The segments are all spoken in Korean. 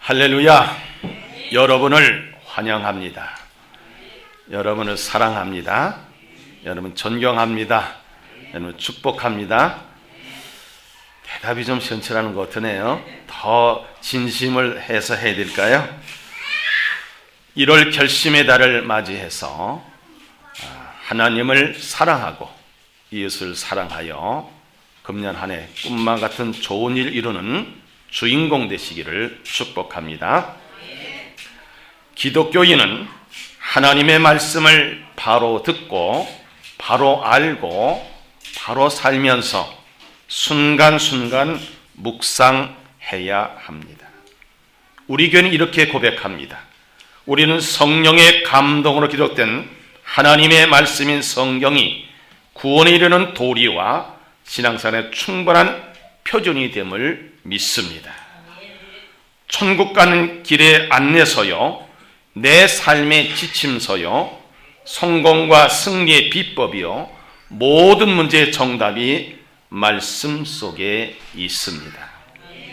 할렐루야. 여러분을 환영합니다. 여러분을 사랑합니다. 여러분 존경합니다. 여러분 축복합니다. 대답이 좀 시원치라는 것 같으네요. 더 진심을 해서 해야 될까요? 1월 결심의 달을 맞이해서 하나님을 사랑하고 이웃을 사랑하여 금년 한 해 꿈만 같은 좋은 일 이루는 주인공 되시기를 축복합니다. 기독교인은 하나님의 말씀을 바로 듣고 바로 알고 바로 살면서 순간순간 묵상해야 합니다. 우리 교회는 이렇게 고백합니다. 우리는 성령의 감동으로 기록된 하나님의 말씀인 성경이 구원에 이르는 도리와 신앙생활의 충분한 표준이 됨을 믿습니다. 천국 가는 길의 안내서요, 내 삶의 지침서요, 성공과 승리의 비법이요, 모든 문제의 정답이 말씀 속에 있습니다.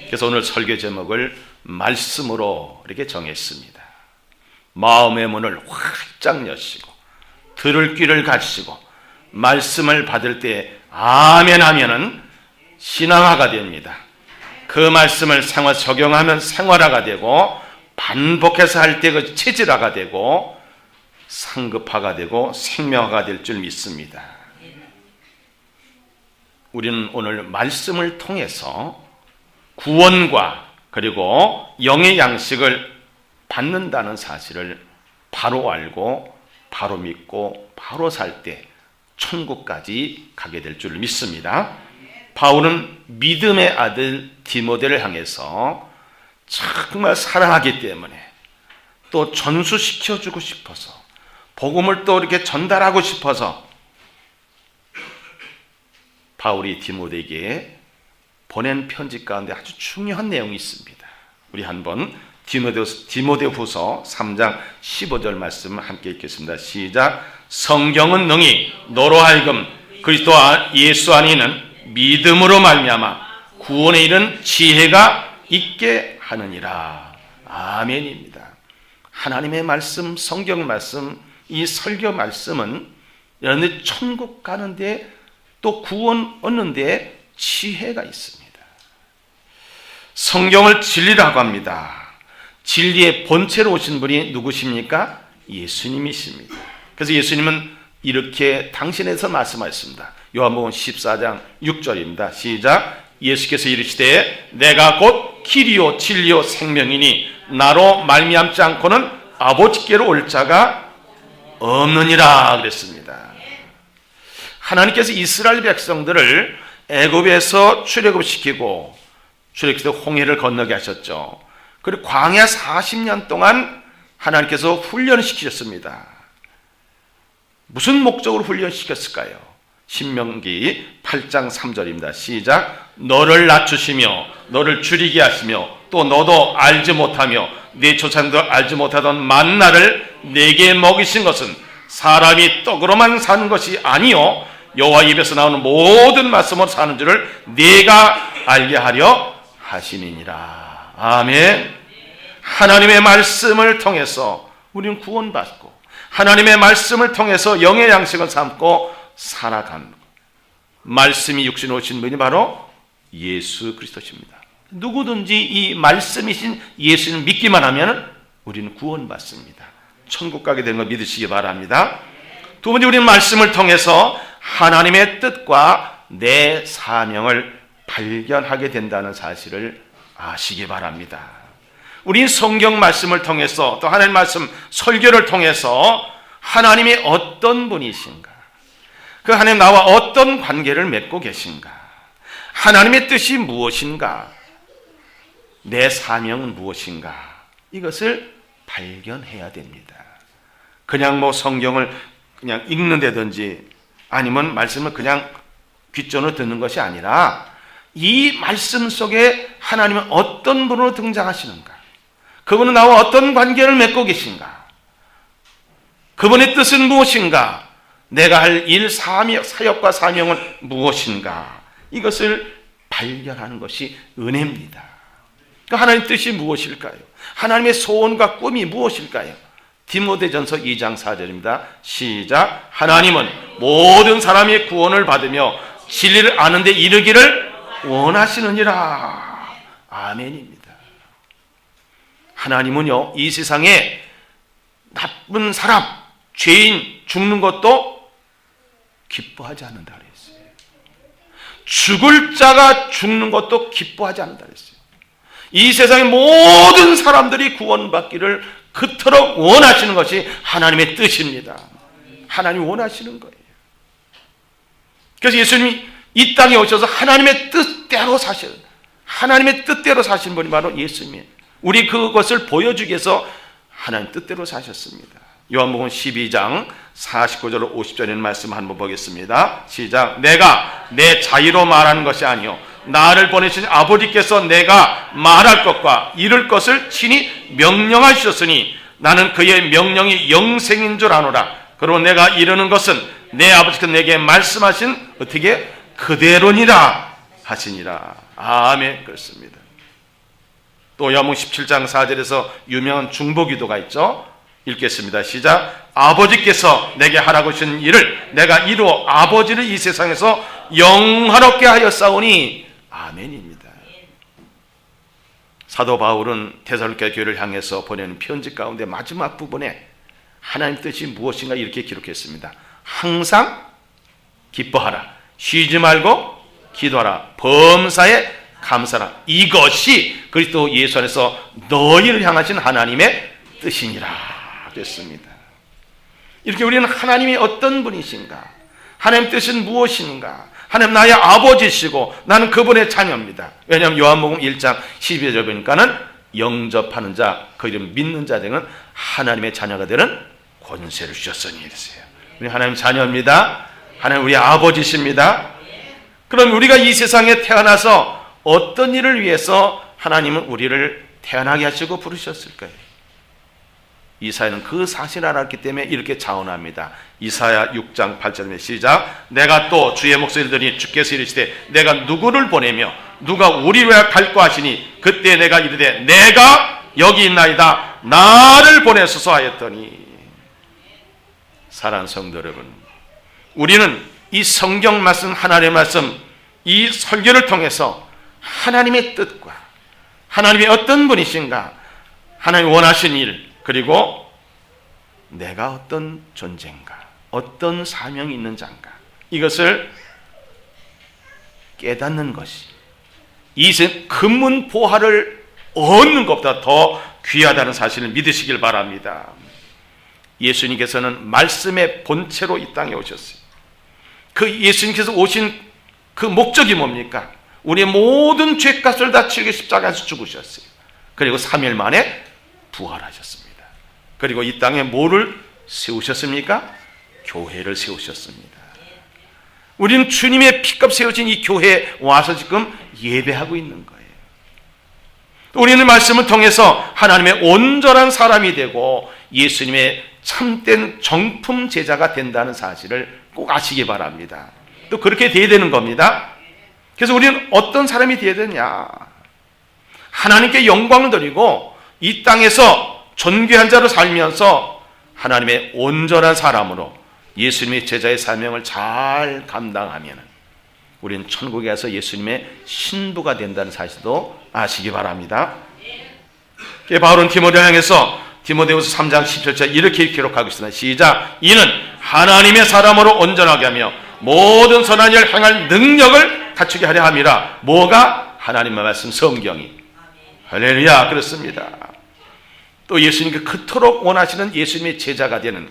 그래서 오늘 설교 제목을 말씀으로 이렇게 정했습니다. 마음의 문을 활짝 여시고 들을 귀를 갖추고 말씀을 받을 때 아멘 하면은 신앙화가 됩니다. 그 말씀을 생활 적용하면 생활화가 되고 반복해서 할 때 그 체질화가 되고 상급화가 되고 생명화가 될 줄 믿습니다. 우리는 오늘 말씀을 통해서 구원과 그리고 영의 양식을 받는다는 사실을 바로 알고 바로 믿고 바로 살 때 천국까지 가게 될 줄 믿습니다. 바울은 믿음의 아들 디모데를 향해서 정말 사랑하기 때문에 또 전수시켜주고 싶어서 복음을 또 이렇게 전달하고 싶어서 바울이 디모데에게 보낸 편지 가운데 아주 중요한 내용이 있습니다. 우리 한번 디모데후서 3장 15절 말씀 함께 읽겠습니다. 시작. 성경은 능히 너로 하여금 그리스도 예수 안에 있는 믿음으로 말미암아 구원에 이른 지혜가 있게 하느니라. 아멘입니다. 하나님의 말씀, 성경 말씀, 이 설교 말씀은 여러분들 천국 가는데 또 구원 얻는데 지혜가 있습니다. 성경을 진리라고 합니다. 진리의 본체로 오신 분이 누구십니까? 예수님이십니다. 그래서 예수님은 이렇게 당신에서 말씀하셨습니다. 요한복음 14장 6절입니다. 시작. 예수께서 이르시되 내가 곧 길이요 진리요 생명이니 나로 말미암지 않고는 아버지께로 올 자가 없느니라 그랬습니다. 하나님께서 이스라엘 백성들을 애굽에서 출애굽시키고 출애굽시켜 홍해를 건너게 하셨죠. 그리고 광야 40년 동안 하나님께서 훈련을 시키셨습니다. 무슨 목적으로 훈련시켰을까요? 신명기 8장 3절입니다. 시작. 너를 낮추시며 너를 줄이게 하시며 또 너도 알지 못하며 네 조상도 알지 못하던 만나를 내게 먹이신 것은 사람이 떡으로만 사는 것이 아니요 여호와 입에서 나오는 모든 말씀으로 사는 줄을 네가 알게 하려 하시니라. 아멘. 하나님의 말씀을 통해서 우리는 구원받고 하나님의 말씀을 통해서 영의 양식을 삼고 살아가는 것. 말씀이 육신 오신 분이 바로 예수 그리스도십니다. 누구든지 이 말씀이신 예수를 믿기만 하면 우리는 구원받습니다. 천국 가게 되는 걸 믿으시기 바랍니다. 두 번째, 우리는 말씀을 통해서 하나님의 뜻과 내 사명을 발견하게 된다는 사실을 아시기 바랍니다. 우린 성경 말씀을 통해서 또 하나님 말씀 설교를 통해서 하나님이 어떤 분이신가, 그 하나님 나와 어떤 관계를 맺고 계신가, 하나님의 뜻이 무엇인가, 내 사명은 무엇인가, 이것을 발견해야 됩니다. 그냥 뭐 성경을 그냥 읽는다든지 아니면 말씀을 그냥 귓전으로 듣는 것이 아니라 이 말씀 속에 하나님은 어떤 분으로 등장하시는가, 그분은 나와 어떤 관계를 맺고 계신가, 그분의 뜻은 무엇인가, 내가 할 일, 사역과 사명은 무엇인가, 이것을 발견하는 것이 은혜입니다. 하나님의 뜻이 무엇일까요? 하나님의 소원과 꿈이 무엇일까요? 디모데전서 2장 4절입니다. 시작. 하나님은 모든 사람이 구원을 받으며 진리를 아는 데 이르기를 원하시느니라. 아멘입니다. 하나님은요, 이 세상에 나쁜 사람, 죄인 죽는 것도 기뻐하지 않는다 그랬어요. 죽을 자가 죽는 것도 기뻐하지 않는다 그랬어요. 이 세상의 모든 사람들이 구원받기를 그토록 원하시는 것이 하나님의 뜻입니다. 하나님이 원하시는 거예요. 그래서 예수님이 이 땅에 오셔서 하나님의 뜻대로 하나님의 뜻대로 사신 분이 바로 예수님이에요. 우리 그것을 보여주기 위해서 하나님 뜻대로 사셨습니다. 요한복음 12장 49절 50절에 있는 말씀 한번 보겠습니다. 시작. 내가 내 자유로 말하는 것이 아니요 나를 보내신 아버지께서 내가 말할 것과 이룰 것을 친히 명령하셨으니 나는 그의 명령이 영생인 줄 아노라. 그리고 내가 이루는 것은 내 아버지께서 내게 말씀하신 어떻게 그대로니라 하시니라. 아멘. 그렇습니다. 또 요한복음 17장 4절에서 유명한 중보기도가 있죠. 읽겠습니다. 시작. 아버지께서 내게 하라고 하신 일을 내가 이루어 아버지를 이 세상에서 영화롭게 하였사오니 아멘입니다. 사도 바울은 데살로니가 교회를 향해서 보내는 편지 가운데 마지막 부분에 하나님 뜻이 무엇인가 이렇게 기록했습니다. 항상 기뻐하라. 쉬지 말고 기도하라. 범사에 감사라. 이것이 그리스도 예수 안에서 너희를 향하신 하나님의 뜻이니라. 됐습니다. 이렇게 우리는 하나님이 어떤 분이신가, 하나님의 뜻은 무엇인가, 하나님 나의 아버지시고 나는 그분의 자녀입니다. 왜냐하면 요한복음 1장 12절 보니까는 영접하는 자, 그 이름 믿는 자들은 하나님의 자녀가 되는 권세를 주셨으니 이랬어요. 우리 하나님 자녀입니다. 하나님 우리 아버지십니다. 그럼 우리가 이 세상에 태어나서 어떤 일을 위해서 하나님은 우리를 태어나게 하시고 부르셨을까요? 이사야는 그 사실을 알았기 때문에 이렇게 자언합니다. 이사야 6장 8절에 시작. 내가 또 주의 목소리를 들으니 주께서 이르시되 내가 누구를 보내며 누가 우리로 갈까 하시니 그때 내가 이르되 내가 여기 있나이다 나를 보내소서 하였더니. 사랑하는 성도 여러분, 우리는 이 성경 말씀, 하나님의 말씀, 이 설교를 통해서 하나님의 뜻과 하나님이 어떤 분이신가, 하나님이 원하신 일, 그리고 내가 어떤 존재인가, 어떤 사명이 있는 자인가, 이것을 깨닫는 것이 이 금문 보화를 얻는 것보다 더 귀하다는 사실을 믿으시길 바랍니다. 예수님께서는 말씀의 본체로 이 땅에 오셨어요. 그 예수님께서 오신 그 목적이 뭡니까? 우리의 모든 죄값을 다 치르고 십자가에서 죽으셨어요. 그리고 3일 만에 부활하셨습니다. 그리고 이 땅에 뭐를 세우셨습니까? 교회를 세우셨습니다. 우리는 주님의 피값 세워진 이 교회에 와서 지금 예배하고 있는 거예요. 우리는 말씀을 통해서 하나님의 온전한 사람이 되고 예수님의 참된 정품 제자가 된다는 사실을 꼭 아시기 바랍니다. 또 그렇게 돼야 되는 겁니다. 그래서 우리는 어떤 사람이 돼야 되냐? 하나님께 영광을 드리고 이 땅에서 존귀한 자로 살면서 하나님의 온전한 사람으로 예수님의 제자의 사명을 잘 감당하면 우리는 천국에 가서 예수님의 신부가 된다는 사실도 아시기 바랍니다. 바울은 디모데를 향해서 디모데후서 3장 17절 이렇게 기록하고 있습니다. 시작. 이는 하나님의 사람으로 온전하게 하며 모든 선한 일을 행할 능력을 갖추게 하려 함이라. 뭐가? 하나님의 말씀 성경이. 할렐루야. 그렇습니다. 또 예수님께 그토록 원하시는 예수님의 제자가 되는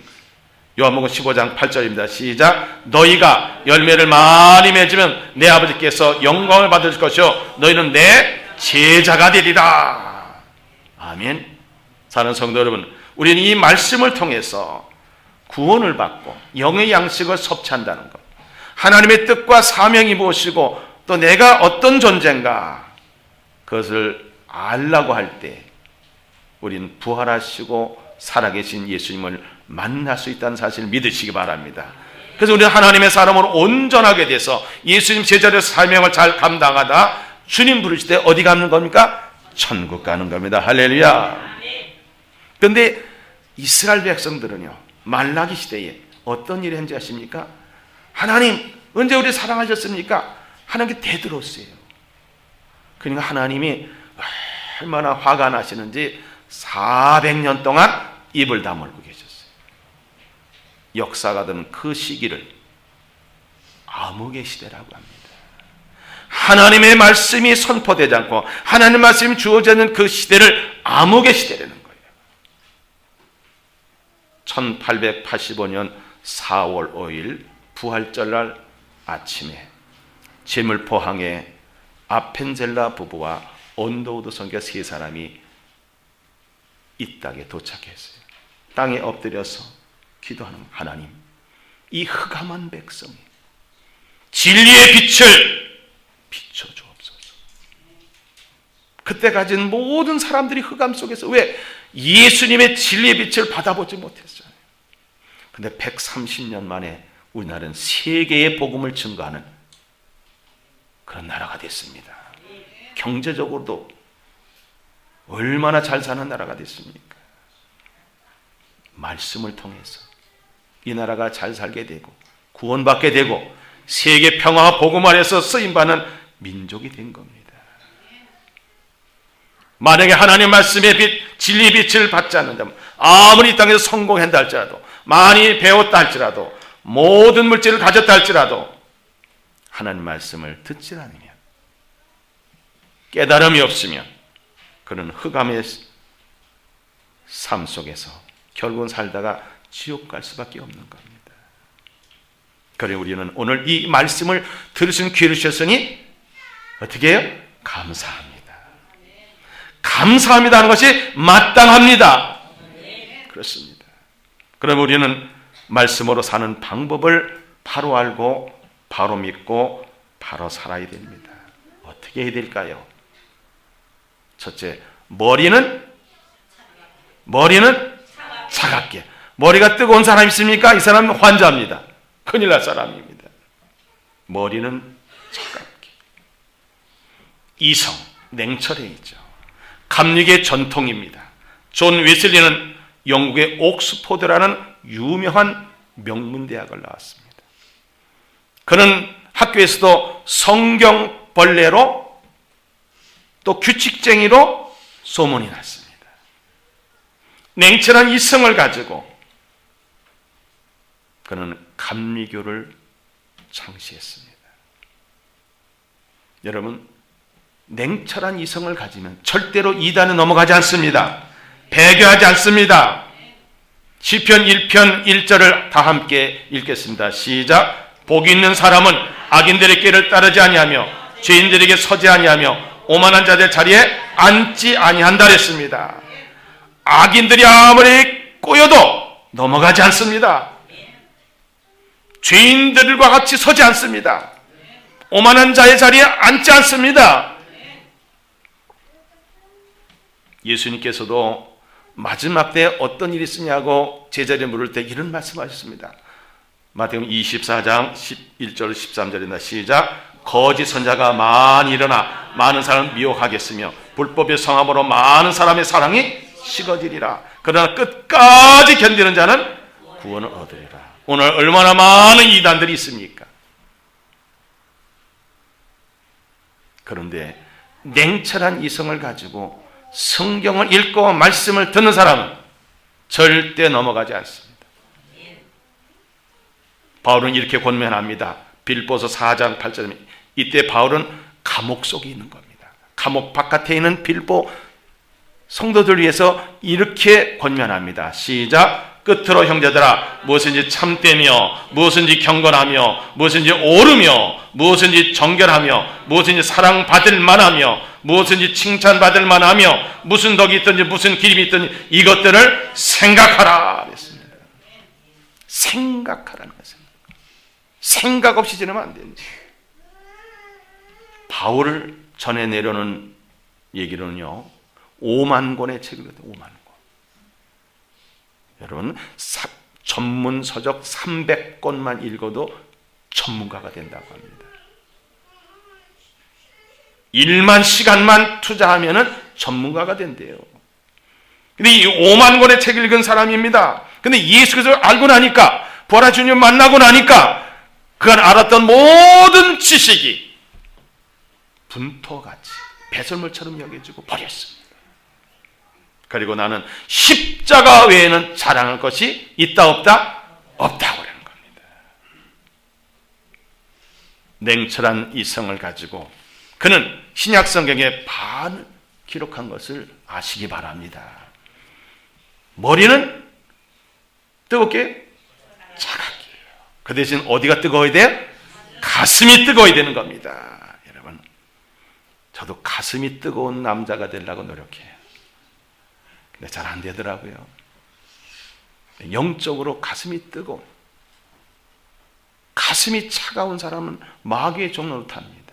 요한복음 15장 8절입니다. 시작. 너희가 열매를 많이 맺으면 내 아버지께서 영광을 받을 것이요 너희는 내 제자가 되리라. 아멘. 사랑하는 성도 여러분, 우리는 이 말씀을 통해서 구원을 받고 영의 양식을 섭취한다는 것, 하나님의 뜻과 사명이 무엇이고 또 내가 어떤 존재인가, 그것을 알라고 할 때 우리는 부활하시고 살아계신 예수님을 만날 수 있다는 사실을 믿으시기 바랍니다. 그래서 우리는 하나님의 사람으로 온전하게 돼서 예수님 제자로서 사명을 잘 감당하다 주님 부르실 때 어디 가는 겁니까? 천국 가는 겁니다. 할렐루야. 그런데 이스라엘 백성들은요, 말라기 시대에 어떤 일을 했는지 아십니까? 하나님 언제 우리 사랑하셨습니까? 하나님께 대들었어요. 그러니까 하나님이 얼마나 화가 나시는지 400년 동안 입을 다물고 계셨어요. 역사가 된 그 시기를 암흑의 시대라고 합니다. 하나님의 말씀이 선포되지 않고 하나님의 말씀이 주어져 있는 그 시대를 암흑의 시대라는 거예요. 1885년 4월 5일 부활절날 아침에 제물포항에 아펜젤라 부부와 온도우드 선교사 세 사람이 이 땅에 도착했어요. 땅에 엎드려서 기도하는 하나님, 이 흑암한 백성이 진리의 빛을 비춰주옵소서. 그때 가진 모든 사람들이 흑암 속에서 왜 예수님의 진리의 빛을 받아보지 못했어요. 근데 130년 만에 우리나라는 세계의 복음을 증거하는 그런 나라가 됐습니다. 경제적으로도 얼마나 잘 사는 나라가 됐습니까? 말씀을 통해서 이 나라가 잘 살게 되고 구원받게 되고 세계 평화와 복음 아래서 쓰임받는 민족이 된 겁니다. 만약에 하나님 말씀의 빛, 진리의 빛을 받지 않는다면 아무리 이 땅에서 성공한다 할지라도 많이 배웠다 할지라도 모든 물질을 가졌다 할지라도 하나님 말씀을 듣지 않으면 깨달음이 없으면 그는 흑암의 삶 속에서 결국은 살다가 지옥 갈 수밖에 없는 겁니다. 그래 우리는 오늘 이 말씀을 들으신 귀를 주셨으니 어떻게 해요? 감사합니다. 감사합니다 하는 것이 마땅합니다. 그렇습니다. 그럼 우리는 말씀으로 사는 방법을 바로 알고 바로 믿고 바로 살아야 됩니다. 어떻게 해야 될까요? 첫째, 머리는 차갑게. 머리가 뜨거운 사람 있습니까? 이 사람은 환자입니다. 큰일 날 사람입니다. 머리는 차갑게. 이성, 냉철해있죠. 감리교의 전통입니다. 존 웨슬리는 영국의 옥스포드라는 유명한 명문대학을 나왔습니다. 그는 학교에서도 성경벌레로 또 규칙쟁이로 소문이 났습니다. 냉철한 이성을 가지고 그는 감리교를 창시했습니다. 여러분, 냉철한 이성을 가지면 절대로 이단에 넘어가지 않습니다. 배교하지 않습니다. 시편 1편 1절을 다 함께 읽겠습니다. 시작. 복 있는 사람은 악인들의 길을 따르지 아니하며 죄인들에게 서지 아니하며 오만한 자들 자리에 앉지 아니한다 그랬습니다. 악인들이 아무리 꼬여도 넘어가지 않습니다. 죄인들과 같이 서지 않습니다. 오만한 자의 자리에 앉지 않습니다. 예수님께서도 마지막 때 어떤 일이 있으냐고 제자들이 물을 때 이런 말씀하셨습니다. 마태복음 24장 11절 13절입니다. 시작. 거짓 선자가 많이 일어나 많은 사람을 미혹하겠으며 불법의 성함으로 많은 사람의 사랑이 식어지리라. 그러나 끝까지 견디는 자는 구원을 얻으리라. 오늘 얼마나 많은 이단들이 있습니까? 그런데 냉철한 이성을 가지고 성경을 읽고 말씀을 듣는 사람은 절대 넘어가지 않습니다. 바울은 이렇게 권면합니다. 빌보서 4장 8절에 이때 바울은 감옥 속에 있는 겁니다. 감옥 바깥에 있는 빌보 성도들 위해서 이렇게 권면합니다. 시작. 끝으로 형제들아 무엇인지 참되며 무엇인지 경건하며 무엇인지 옳으며 무엇인지 정결하며 무엇인지 사랑받을 만하며 무엇인지 칭찬받을 만하며 무슨 덕이 있든지 무슨 기름이 있든지 이것들을 생각하라 그랬습니다. 생각하라는 것입니다. 생각 없이 지내면 안 됩니다. 바울을 전해 내려오는 얘기로는요 5만 권의 책을 읽었다. 5만 권. 여러분 전문 서적 300권만 읽어도 전문가가 된다고 합니다. 일만 시간만 투자하면은 전문가가 된대요. 근데 이 5만 권의 책을 읽은 사람입니다. 근데 예수 그리스도를 알고 나니까, 부활하신 주님 만나고 나니까 그간 알았던 모든 지식이 분토같이 배설물처럼 여겨지고 버렸습니다. 그리고 나는 십자가 외에는 자랑할 것이 있다 없다? 없다고 하는 겁니다. 냉철한 이성을 가지고 그는 신약 성경의 반을 기록한 것을 아시기 바랍니다. 머리는 뜨겁게 차갑게. 그 대신 어디가 뜨거워야 돼요? 가슴이 뜨거워야 되는 겁니다. 여러분, 저도 가슴이 뜨거운 남자가 되려고 노력해요. 근데 잘 안 되더라고요. 영적으로 가슴이 뜨거운, 가슴이 차가운 사람은 마귀의 종로를 탑니다.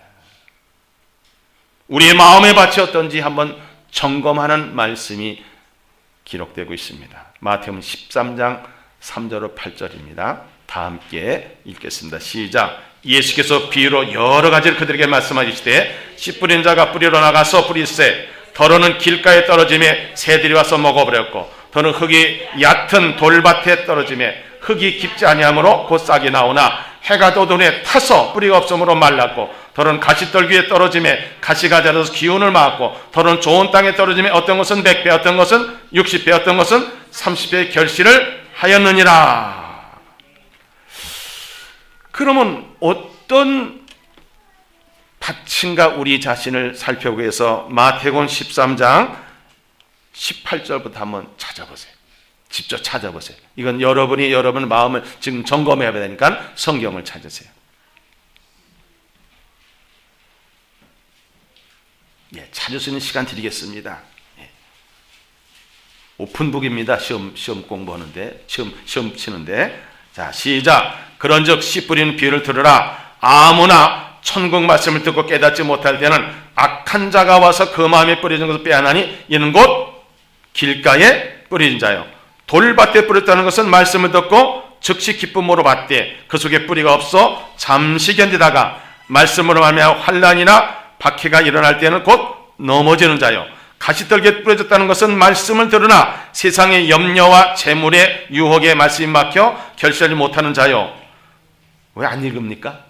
우리의 마음의 밭이 어떤지 한번 점검하는 말씀이 기록되고 있습니다. 마태복음 13장 3절로 8절입니다. 다 함께 읽겠습니다. 시작. 예수께서 비유로 여러 가지를 그들에게 말씀하시되 씨 뿌린 자가 뿌리러 나가서 뿌리세 더러는 길가에 떨어지매 새들이 와서 먹어버렸고 더는 흙이 얕은 돌밭에 떨어지매 흙이 깊지 아니하므로 곧 싹이 나오나 해가 돋은 후에 타서 뿌리가 없으므로 말랐고 더는 가시떨기에 떨어지매 가시가 자라서 기운을 맞고 더는 좋은 땅에 떨어지매 어떤 것은 100배 어떤 것은 60배 어떤 것은 30배의 결실을 하였느니라. 그러면 어떤 밭인가 우리 자신을 살펴보기 위해서 마태복음 13장 18절부터 한번 찾아보세요. 직접 찾아보세요. 이건 여러분이 여러분 마음을 지금 점검해야 되니까 성경을 찾으세요. 예, 찾을 수 있는 시간 드리겠습니다. 예. 오픈북입니다. 시험 공부하는데, 시험 치는데. 자, 시작. 그런즉 씨 뿌리는 비유를 들으라. 아무나 천국 말씀을 듣고 깨닫지 못할 때는 악한 자가 와서 그 마음에 뿌려진 것을 빼앗나니 이는 곧 길가에 뿌려진 자요. 돌밭에 뿌렸다는 것은 말씀을 듣고 즉시 기쁨으로 받되 그 속에 뿌리가 없어 잠시 견디다가 말씀으로 말미암아 환난이나 박해가 일어날 때는 곧 넘어지는 자요. 가시떨기에 뿌려졌다는 것은 말씀을 들으나 세상의 염려와 재물의 유혹에 말씀이 막혀 결실하지 못하는 자요. 왜 안 읽습니까?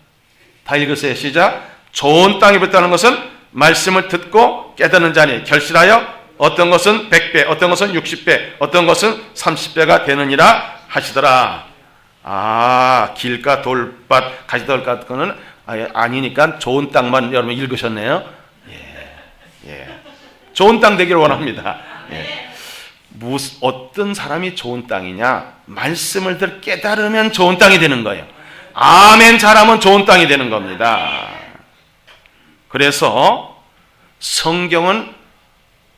다 읽으세요. 시작. 좋은 땅에 뿌렸다는 것은 말씀을 듣고 깨닫는 자니 결실하여 어떤 것은 100배, 어떤 것은 60배, 어떤 것은 30배가 되느니라 하시더라. 아, 길가 돌밭 가시떨기 같은 거는 아니니까 좋은 땅만 여러분 읽으셨네요. 예. 좋은 땅 되기를 원합니다. 예. 어떤 사람이 좋은 땅이냐? 말씀을 깨달으면 좋은 땅이 되는 거예요. 아멘 잘하면 좋은 땅이 되는 겁니다. 그래서 성경은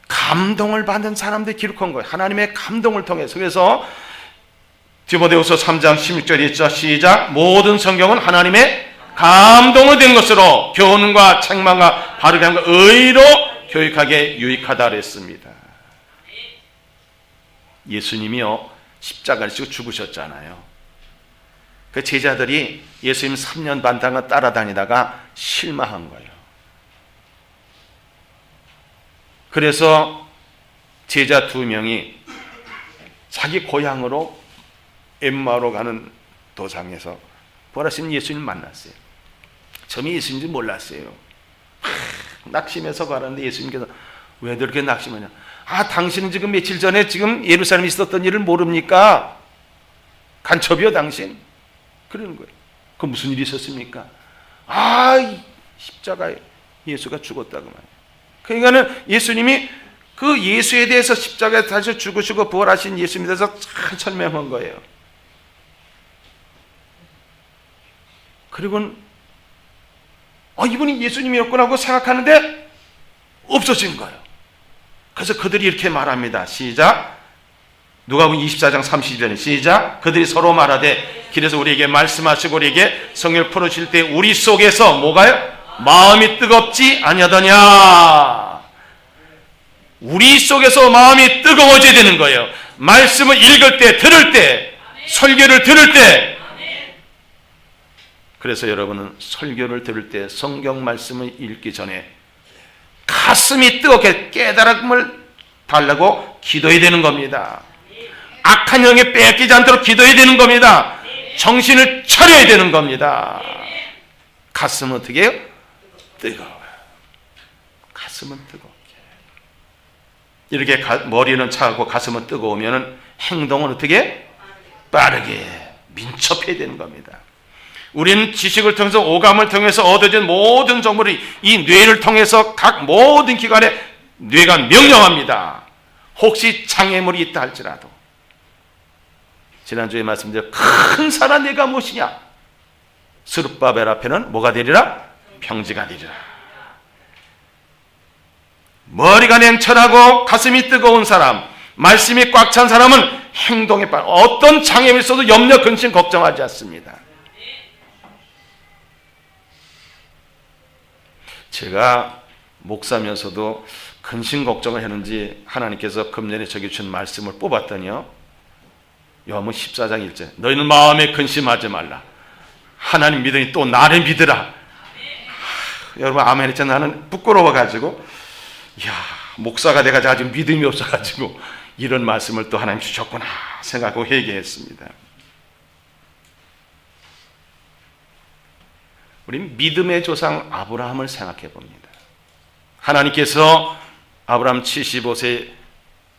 감동을 받는 사람들이 기록한 거예요. 하나님의 감동을 통해서. 그래서 디모데후서 3장 16절에 있죠. 시작. 모든 성경은 하나님의 감동을 된 것으로 교훈과 책망과 바르게 함과 의로 교육하게 유익하다 그랬습니다. 예수님이요 십자가를 지고 죽으셨잖아요. 그 제자들이 예수님 3년 반 동안 따라다니다가 실망한 거예요. 그래서 제자 2명이 자기 고향으로 엠마오로 가는 도상에서 부활하신 예수님 만났어요. 처음에 예수님인지 몰랐어요. 낙심해서 가는데 예수님께서 왜 그렇게 낙심하냐? 아, 당신은 지금 며칠 전에 지금 예루살렘에 있었던 일을 모릅니까? 간첩이요 당신? 그러는 거예요. 그 무슨 일이 있었습니까? 아, 십자가에 예수가 죽었다고 말이에요. 그러니까는 예수님이 그 예수에 대해서 십자가에 다시 죽으시고 부활하신 예수님에 대해서 잘 설명한 거예요. 그리고는 이분이 예수님이었구나 하고 생각하는데 없어진 거예요. 그래서 그들이 이렇게 말합니다. 시작. 누가복음 24장 30절에 시작. 그들이 서로 말하되 길에서 우리에게 말씀하시고 우리에게 성경을 풀어주실 때 우리 속에서 뭐가요? 마음이 뜨겁지 아니하더냐. 우리 속에서 마음이 뜨거워져야 되는 거예요. 말씀을 읽을 때, 들을 때, 설교를 들을 때. 그래서 여러분은 설교를 들을 때 성경 말씀을 읽기 전에 가슴이 뜨겁게 깨달음을 달라고 기도해야 되는 겁니다. 악한 영에 뺏기지 않도록 기도해야 되는 겁니다. 정신을 차려야 되는 겁니다. 가슴은 어떻게 해요? 뜨거워요. 가슴은 뜨겁게. 이렇게 머리는 차고 가슴은 뜨거우면 행동은 어떻게? 빠르게 민첩해야 되는 겁니다. 우리는 지식을 통해서 오감을 통해서 얻어진 모든 정보를 이 뇌를 통해서 각 모든 기관에 뇌가 명령합니다. 혹시 장애물이 있다 할지라도. 지난주에 말씀드린 큰 산아 내가 무엇이냐? 스룹바벨 앞에는 뭐가 되리라? 평지가 되리라. 머리가 냉철하고 가슴이 뜨거운 사람, 말씀이 꽉 찬 사람은 행동에 빠른, 어떤 장애물이 있어도 염려, 근심, 걱정하지 않습니다. 제가 목사면서도 근심 걱정을 했는지 하나님께서 금년에 저기 주신 말씀을 뽑았더니요, 요한복음 14장 1절, 너희는 마음에 근심하지 말라. 하나님 믿으니 또 나를 믿으라. 여러분 아멘 했잖아요. 나는 부끄러워가지고, 이야, 목사가 돼가지고 아직 믿음이 없어가지고 이런 말씀을 또 하나님 주셨구나 생각하고 회개했습니다. 우리는 믿음의 조상 아브라함을 생각해 봅니다. 하나님께서 아브라함 75세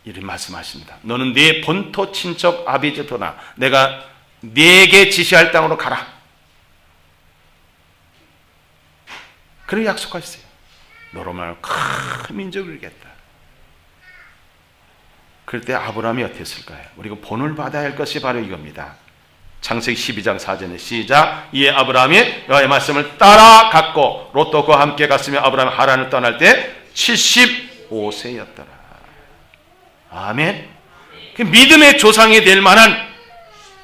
이런 말씀하십니다. 너는 네 본토 친척 아비집 떠나 내가 네게 지시할 땅으로 가라. 그렇게 약속하셨어요. 너로 말하면 큰 민족을 이루겠다. 그럴 때 아브라함이 어땠을까요? 우리가 본을 받아야 할 것이 바로 이겁니다. 창세기 12장 4절에 시작. 이에 아브라함이 여호와의 말씀을 따라갔고 롯도 그와 함께 갔으며 아브라함이 하란을 떠날 때 75세였더라. 아멘. 그 믿음의 조상이 될 만한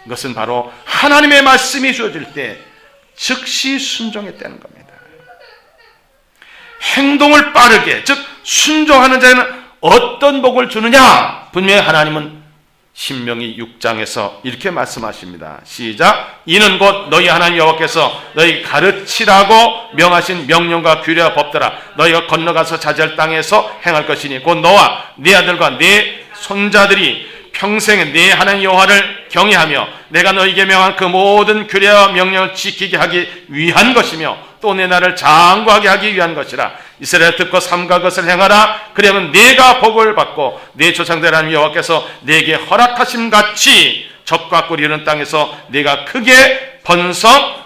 것은 바로 하나님의 말씀이 주어질 때 즉시 순종했다는 겁니다. 행동을 빠르게, 즉 순종하는 자에는 어떤 복을 주느냐? 분명히 하나님은 신명기 6장에서 이렇게 말씀하십니다. 시작. 이는 곧 너희 하나님 여호와께서 너희 가르치라고 명하신 명령과 규례와 법더라. 너희가 건너가서 차지할 땅에서 행할 것이니 곧 너와 네 아들과 네 손자들이 평생 네 하나님 여호와를 경외하며 내가 너희에게 명한 그 모든 규례와 명령을 지키게 하기 위한 것이며 또 내 나라를 장구하게 하기 위한 것이라. 이스라엘 듣고 삼가 것을 행하라. 그러면 네가 복을 받고 네 조상들 하나님 여호와께서 네게 허락하심 같이 적과 꿀이 흐르는 땅에서 네가 크게 번성하리라.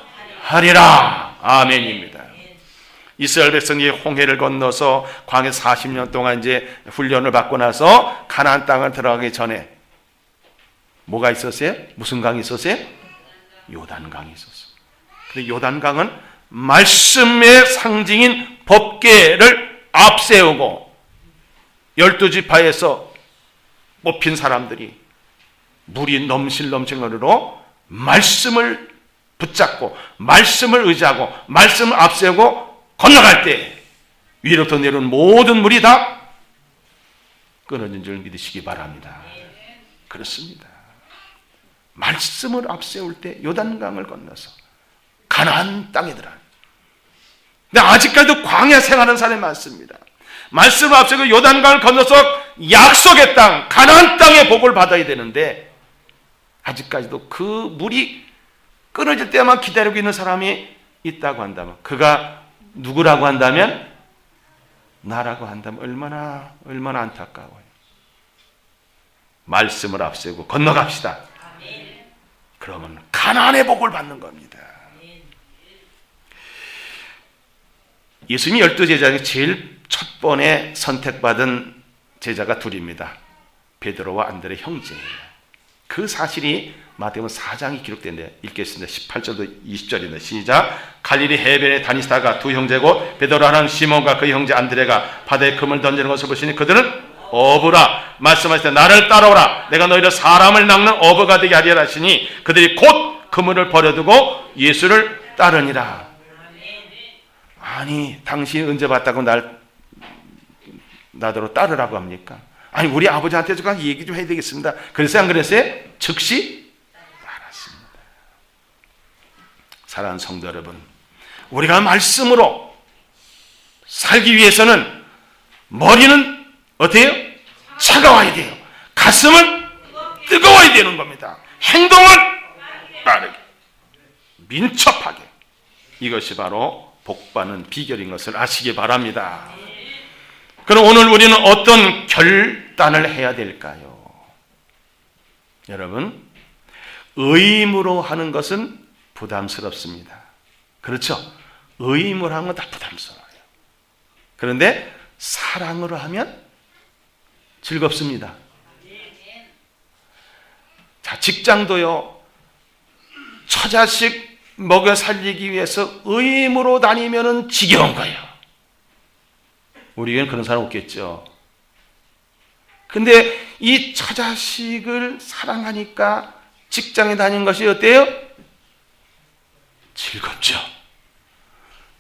아멘입니다. 이스라엘 백성이 홍해를 건너서 광야 40년 동안 이제 훈련을 받고 나서 가나안 땅을 들어가기 전에 뭐가 있었어요? 무슨 강이 있었어요? 요단강이 있었어요. 근데 요단강은 말씀의 상징인 법궤를 앞세우고 12지파에서 뽑힌 사람들이 물이 넘실넘실거리로 말씀을 붙잡고 말씀을 의지하고 말씀을 앞세우고 건너갈 때 위로부터 내려온 모든 물이 다 끊어진 줄 믿으시기 바랍니다. 그렇습니다. 말씀을 앞세울 때 요단강을 건너서 가나안 땅에 들어가요. 근데 아직까지도 광야 생활하는 사람이 많습니다. 말씀을 앞세우고 요단강을 건너서 약속의 땅, 가나안 땅의 복을 받아야 되는데 아직까지도 그 물이 끊어질 때만 기다리고 있는 사람이 있다고 한다면, 그가 누구라고 한다면, 나라고 한다면 얼마나 안타까워요. 말씀을 앞세우고 건너갑시다. 그러면 가나안의 복을 받는 겁니다. 예수님이 12제자 중에 제일 첫 번에 선택받은 제자가 둘입니다. 베드로와 안드레 형제예요. 그 사실이 마태복음 4장이 기록된데 읽겠습니다. 18절도 20절입니다. 시작. 갈릴리 해변에 다니다가 두 형제고 베드로라는 시몬과 그 형제 안드레가 바다에 금을 던지는 것을 보시니 그들은 어부라. 말씀하실 때 나를 따라오라. 내가 너희를 사람을 낚는 어부가 되게 하리라 하시니 그들이 곧 그물을 버려두고 예수를 따르니라. 아니, 당신이 은혜 받다고 나더러 따르라고 합니까? 아니, 우리 아버지한테 좀 얘기 좀 해야 되겠습니다. 그래서 안 그랬어요? 즉시 따랐습니다. 사랑하는 성도 여러분, 우리가 말씀으로 살기 위해서는 머리는 어때요? 차가워야 돼요. 가슴은 뜨거워야 되는 겁니다. 행동은 빠르게, 민첩하게. 이것이 바로 복받는 비결인 것을 아시기 바랍니다. 그럼 오늘 우리는 어떤 결단을 해야 될까요? 여러분, 의무로 하는 것은 부담스럽습니다. 그렇죠? 의무로 하는 건 다 부담스러워요. 그런데 사랑으로 하면 즐겁습니다. 자, 직장도요, 처자식 먹여 살리기 위해서 의무로 다니면은 지겨운 거예요. 우리 교회는 그런 사람 없겠죠. 근데 이 처자식을 사랑하니까 직장에 다니는 것이 어때요? 즐겁죠.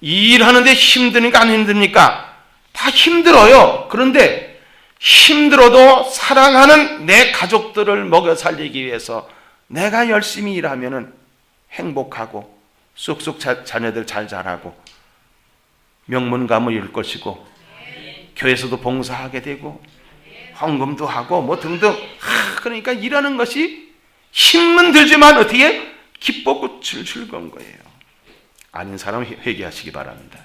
일하는데 힘드니까 안 힘듭니까? 다 힘들어요. 그런데 힘들어도 사랑하는 내 가족들을 먹여 살리기 위해서 내가 열심히 일하면은 행복하고 쑥쑥 자녀들 잘 자라고 명문가문 이룰 것이고 교회에서도 봉사하게 되고 헌금도 하고 뭐 등등. 그러니까 일하는 것이 힘은 들지만 어떻게 기뻤고 즐거운 거예요. 아닌 사람은 회개하시기 바랍니다.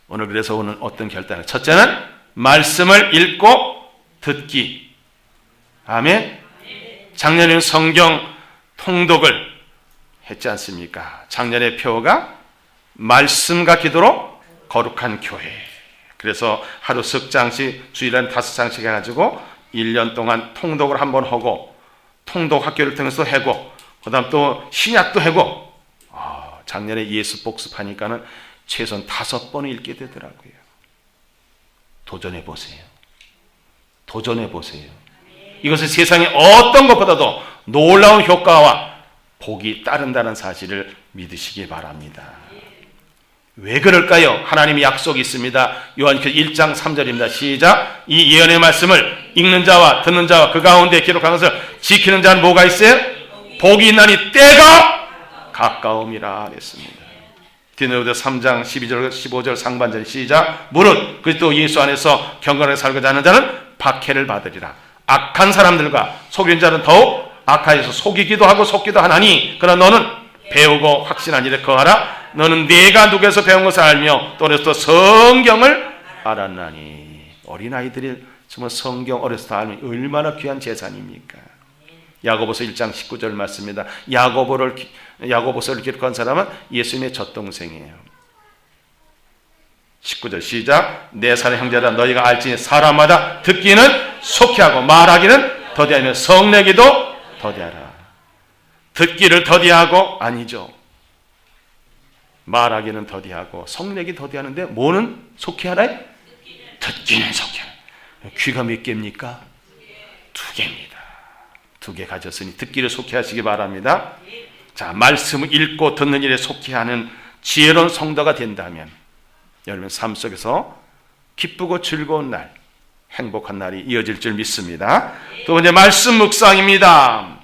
오늘 그래서 오늘 어떤 결단을? 첫째는 말씀을 읽고 듣기. 아멘. 작년에는 성경 통독을 했지 않습니까? 작년의 표어가 말씀과 기도로 거룩한 교회. 그래서 하루 석 장씩, 주일에 5장씩 해가지고 1년 동안 통독을 한번 하고, 통독 학교를 통해서 하고, 그 다음 또 신약도 하고, 작년에 예수 복습하니까는 최소한 5번을 읽게 되더라고요. 도전해 보세요. 도전해 보세요. 이것은 세상에 어떤 것보다도 놀라운 효과와 복이 따른다는 사실을 믿으시기 바랍니다. 왜 그럴까요? 하나님의 약속이 있습니다. 요한계시록 1장 3절입니다. 시작. 이 예언의 말씀을 읽는 자와 듣는 자와 그 가운데 기록한 것을 지키는 자는 뭐가 있어요? 복이 있나니 때가 가까움이라 했습니다. 디모데후서 3장 12절 15절 상반절 시작. 무릇 그리스도 예수 안에서 경건하게 살고자 하는 자는 박해를 받으리라. 악한 사람들과 속이는 자는 더욱 악하여서 속이기도 하고 속기도 하나니 그러나 너는 배우고 확신한 일에 거하라. 너는 네가 누구에서 배운 것을 알며 또 어렸을 때 성경을 알았나니. 어린아이들이 정말 성경 어렸을 때 알면 얼마나 귀한 재산입니까? 야고보서 1장 19절 말씀입니다. 야고보서를 기록한 사람은 예수님의 젖동생이에요. 19절 시작. 내 사는 형제라 너희가 알지니 사람마다 듣기는 속히하고 말하기는 더디하며 성내기도 더디하라. 듣기를 더디하고 아니죠. 말하기는 더디하고 성내기 더디하는데 뭐는 속히하라? 듣기는 속히하라. 귀가 몇 개입니까? 2개입니다. 2개 가졌으니 듣기를 속히하시기 바랍니다. 자, 말씀을 읽고 듣는 일에 속히하는 지혜로운 성도가 된다면 여러분 삶 속에서 기쁘고 즐거운 날, 행복한 날이 이어질 줄 믿습니다. 두 번째 말씀 묵상입니다.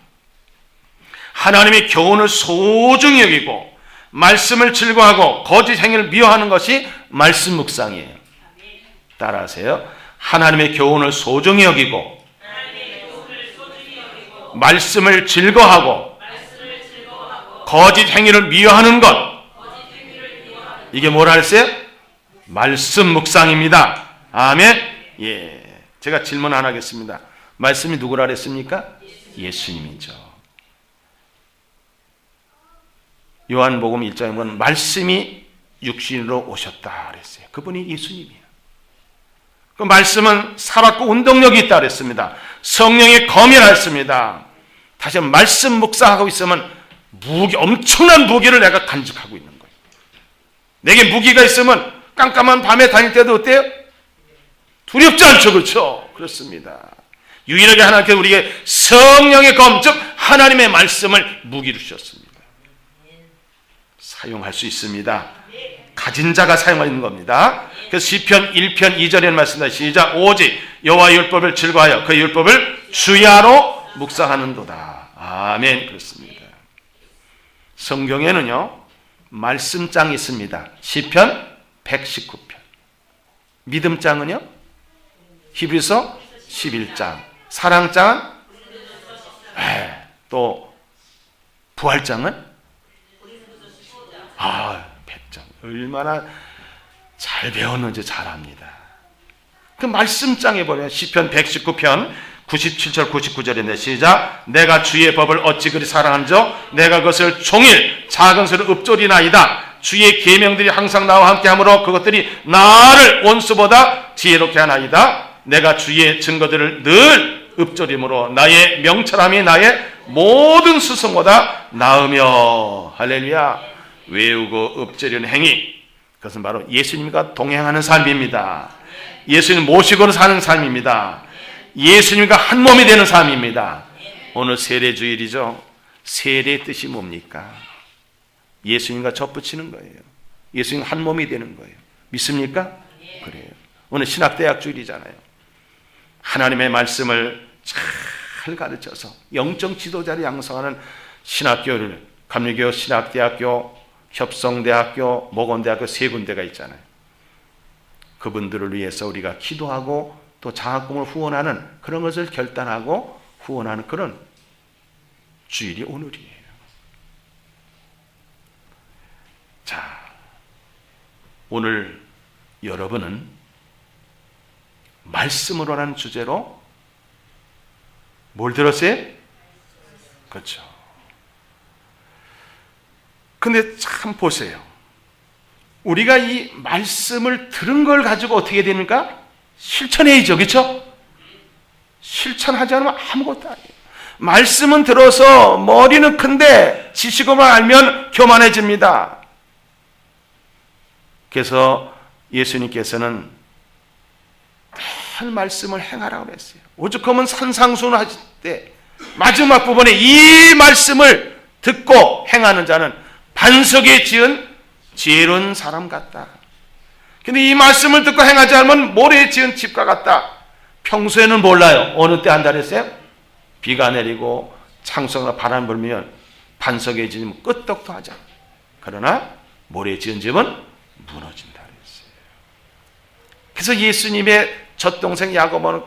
하나님의 교훈을 소중히 여기고 말씀을 즐거워하고 거짓 행위를 미워하는 것이 말씀 묵상이에요. 따라하세요. 하나님의 교훈을 소중히 여기고 말씀을 즐거워하고 거짓 행위를 미워하는 것. 이게 뭐라 했어요? 말씀 묵상입니다. 아멘. 예. 제가 질문 안 하겠습니다. 말씀이 누구라 그랬습니까? 예수님이죠. 요한복음 1장에 보면 말씀이 육신으로 오셨다 그랬어요. 그분이 예수님이에요. 그 말씀은 살았고 운동력이 있다 그랬습니다. 성령의 검이라 했습니다. 다시 한번 말씀 묵상하고 있으면 엄청난 무기를 내가 간직하고 있는 거예요. 내게 무기가 있으면 깜깜한 밤에 다닐 때도 어때요? 두렵지 않죠. 그렇죠? 그렇습니다. 유일하게 하나님께서 우리에게 성령의 검, 즉 하나님의 말씀을 무기로 주셨습니다. 사용할 수 있습니다. 가진 자가 사용하는 겁니다. 그래서 시편 1편 2절에 말씀입니다. 시작. 오직 여호와의 율법을 즐거워하여 그 율법을 주야로 묵상하는도다. 아멘. 그렇습니다. 성경에는요 말씀장이 있습니다. 시편 119편. 믿음장은요? 히브리서 11장. 사랑장은? 또 부활장은? 100장. 얼마나 잘 배웠는지 잘 압니다. 그 말씀장에 보면 시편 119편 97절 99절인데 시작. 내가 주의 법을 어찌 그리 사랑한저 내가 그것을 종일 작은 소리로 읊조리나이다. 주의 계명들이 항상 나와 함께하므로 그것들이 나를 원수보다 지혜롭게 하나이다. 내가 주의 증거들을 늘 읊조림으로 나의 명철함이 나의 모든 스승보다 나으며 할렐루야. 외우고 읊조리는 행위, 그것은 바로 예수님과 동행하는 삶입니다. 예수님 모시고 사는 삶입니다. 예수님과 한 몸이 되는 삶입니다. 오늘 세례주일이죠. 세례의 뜻이 뭡니까? 예수님과 접붙이는 거예요. 예수님 한 몸이 되는 거예요. 믿습니까? 그래요. 오늘 신학대학 주일이잖아요. 하나님의 말씀을 잘 가르쳐서 영적 지도자를 양성하는 신학교를, 감리교 신학대학교, 협성대학교, 목원대학교 세 군데가 있잖아요. 그분들을 위해서 우리가 기도하고 또 장학금을 후원하는 그런 것을 결단하고 후원하는 그런 주일이 오늘이에요. 자, 오늘 여러분은 말씀으로라는 주제로 뭘 들었어요? 그렇죠. 근데 참 보세요. 우리가 이 말씀을 들은 걸 가지고 어떻게 됩니까? 실천해야죠. 그렇죠? 실천하지 않으면 아무것도 아니에요. 말씀은 들어서 머리는 큰데 지식어만 알면 교만해집니다. 그래서 예수님께서는 늘 말씀을 행하라고 했어요. 오죽하면 산상수훈 하실 때 마지막 부분에 이 말씀을 듣고 행하는 자는 반석에 지은 지혜로운 사람 같다. 근데 이 말씀을 듣고 행하지 않으면 모래에 지은 집과 같다. 평소에는 몰라요. 어느 때 한다 그랬어요? 비가 내리고 창성이나 바람 불면 반석에 지으면 끄떡도 하지 않아. 그러나 모래에 지은 집은 무너진다 그랬어요. 그래서 예수님의 젖동생 야고보는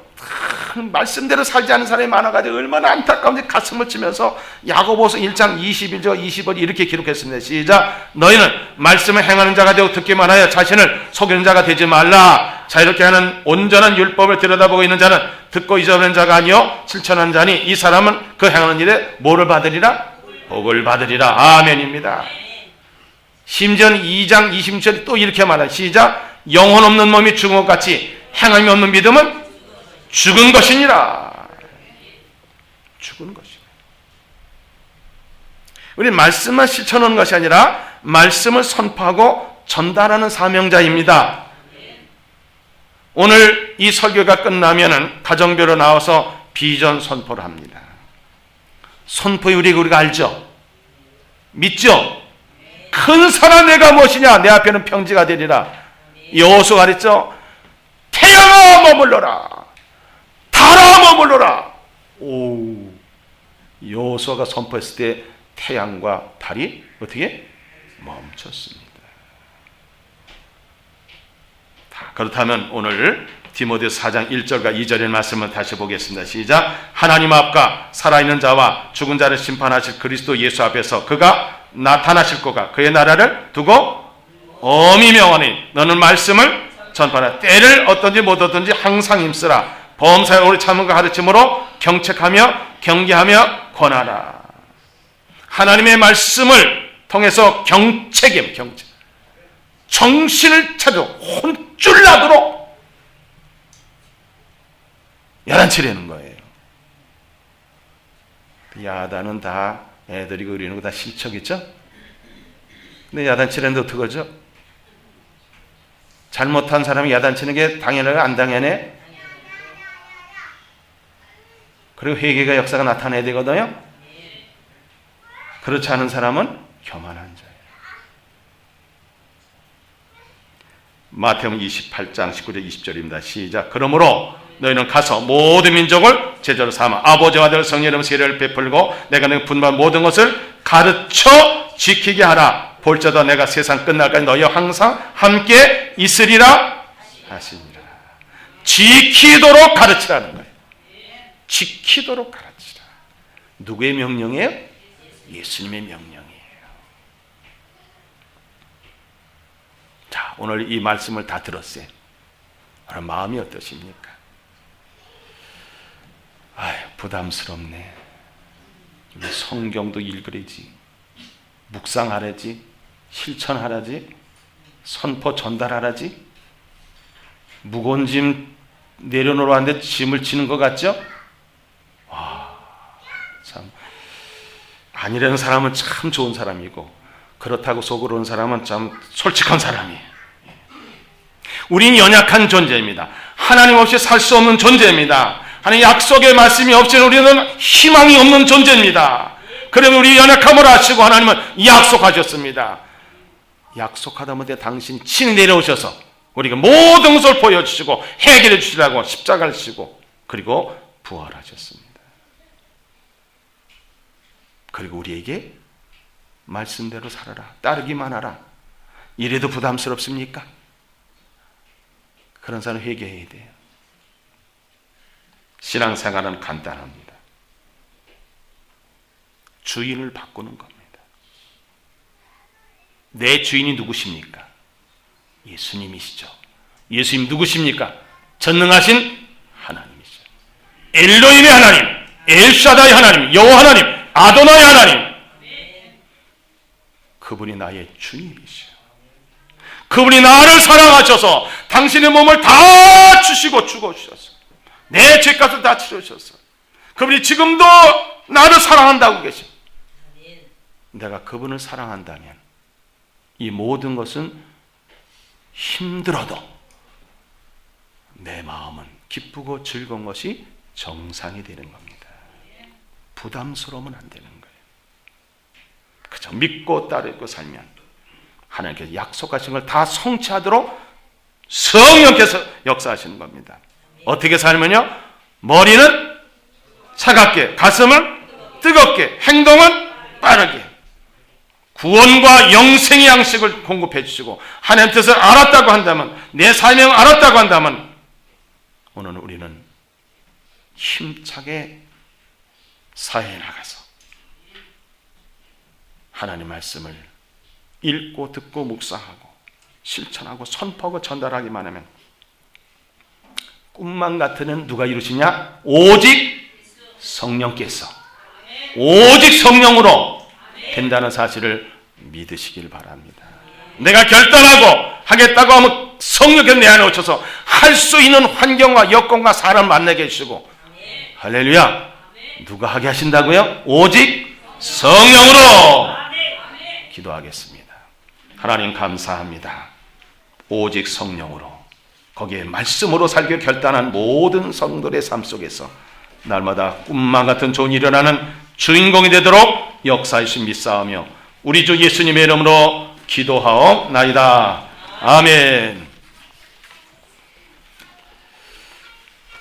말씀대로 살지 않는 사람이 많아가지고 얼마나 안타까운지 가슴을 치면서 야고보서 1장 21절 20절 이렇게 기록했습니다. 시작. 너희는 말씀을 행하는 자가 되고 듣기만 하여 자신을 속이는 자가 되지 말라. 자, 이렇게 하는 온전한 율법을 들여다보고 있는 자는 듣고 잊어버린 자가 아니요 실천한 자니 이 사람은 그 행하는 일에 뭐를 받으리라? 복을 받으리라. 아멘입니다. 심지어 2장 20절이 또 이렇게 말합니다. 시작. 영혼 없는 몸이 죽은 것 같이 행함이 없는 믿음은 죽은 것이니라. 죽은 것이니라. 우리 말씀만 실천하는 것이 아니라 말씀을 선포하고 전달하는 사명자입니다. 오늘 이 설교가 끝나면은 가정교로 나와서 비전 선포를 합니다. 선포의 우리가 알죠? 믿죠? 큰 산아 내가 무엇이냐? 내 앞에는 평지가 되리라. 여호수아가 그랬죠? 태양아 머물러라. 달아 머물러라. 오, 여호수아가 선포했을 때 태양과 달이 어떻게? 멈췄습니다. 그렇다면 오늘 디모데후서 4장 1절과 2절의 말씀을 다시 보겠습니다. 시작. 하나님 앞과 살아있는 자와 죽은 자를 심판하실 그리스도 예수 앞에서 그가 나타나실 거가 그의 나라를 두고 엄히 명하니 너는 말씀을 전파하라. 때를 어떤지 못 어떤지 항상 힘쓰라. 범사에 오래 참음과 가르침으로 경책하며 경계하며 권하라. 하나님의 말씀을 통해서 경책 정신을 차려 혼쭐 나도록 야단치려는 거예요. 야단은 다 애들이 그리는 거 다 실척이죠? 근데 야단치려는데 어떡하죠? 잘못한 사람이 야단치는 게 당연해요? 안 당연해? 그리고 회개가 역사가 나타나야 되거든요? 그렇지 않은 사람은 교만한 자예요. 마태복음 28장 19절 20절입니다. 시작. 그러므로 너희는 가서 모든 민족을 제자로 삼아 아버지와 아들 성령 이름으로 세례를 베풀고 내가 너희 분반 모든 것을 가르쳐 지키게 하라. 볼지어다 내가 세상 끝날까지 너희와 항상 함께 있으리라 하시니라. 지키도록 가르치라는 거예요. 지키도록 가르치라. 누구의 명령이에요? 예수님의 명령이에요. 자, 오늘 이 말씀을 다 들었어요. 오늘 마음이 어떠십니까? 아유, 부담스럽네. 성경도 읽으래지, 묵상하래지, 실천하라지, 선포 전달하라지. 무거운 짐 내려놓으라는데 짐을 지는 것 같죠? 와, 참. 아니라는 사람은 참 좋은 사람이고, 그렇다고 속으로 온 사람은 참 솔직한 사람이에요. 우린 연약한 존재입니다. 하나님 없이 살 수 없는 존재입니다. 하나님 약속의 말씀이 없이는 우리는 희망이 없는 존재입니다. 그러면 우리 연약함을 아시고 하나님은 약속하셨습니다. 약속하다 못해 당신이 친히 내려오셔서 우리가 모든 것을 보여주시고 해결해 주시라고 십자가를 지고 그리고 부활하셨습니다. 그리고 우리에게 말씀대로 살아라, 따르기만 하라. 이래도 부담스럽습니까? 그런 사람 회개해야 돼요. 신앙생활은 간단합니다. 주인을 바꾸는 겁니다. 내 주인이 누구십니까? 예수님이시죠. 예수님 누구십니까? 전능하신 하나님이시죠. 엘로힘의 하나님, 엘샤다의 하나님, 여호와 하나님, 아도나의 하나님. 그분이 나의 주님이시죠. 그분이 나를 사랑하셔서 당신의 몸을 다 주시고 죽어주셨어. 내 죄값을 다 치르셨어. 그분이 지금도 나를 사랑한다고 계십니다. 내가 그분을 사랑한다면 이 모든 것은 힘들어도 내 마음은 기쁘고 즐거운 것이 정상이 되는 겁니다. 부담스러우면 안 되는 거예요. 그저 믿고 따르고 살면 하나님께서 약속하신 걸 다 성취하도록 성령께서 역사하시는 겁니다. 어떻게 살면요? 머리는 차갑게, 가슴은 뜨겁게, 행동은 빠르게. 구원과 영생의 양식을 공급해 주시고 하나님 뜻을 알았다고 한다면, 내 사명을 알았다고 한다면 오늘 우리는 힘차게 사회에 나가서 하나님 말씀을 읽고 듣고 묵상하고 실천하고 선포하고 전달하기만 하면 꿈만 같으면 누가 이루시냐? 오직 성령께서, 오직 성령으로 된다는 사실을 믿으시길 바랍니다. 내가 결단하고 하겠다고 하면 성령께서 내 안에 오셔서 할 수 있는 환경과 여건과 사람 만나게 해주시고, 할렐루야, 누가 하게 하신다고요? 오직 성령으로. 기도하겠습니다. 하나님 감사합니다. 오직 성령으로, 거기에 말씀으로 살기를 결단한 모든 성도의 삶 속에서 날마다 꿈만 같은 좋은 일이 일어나는 주인공이 되도록 역사하신 믿사오며 우리 주 예수님의 이름으로 기도하옵나이다. 아멘.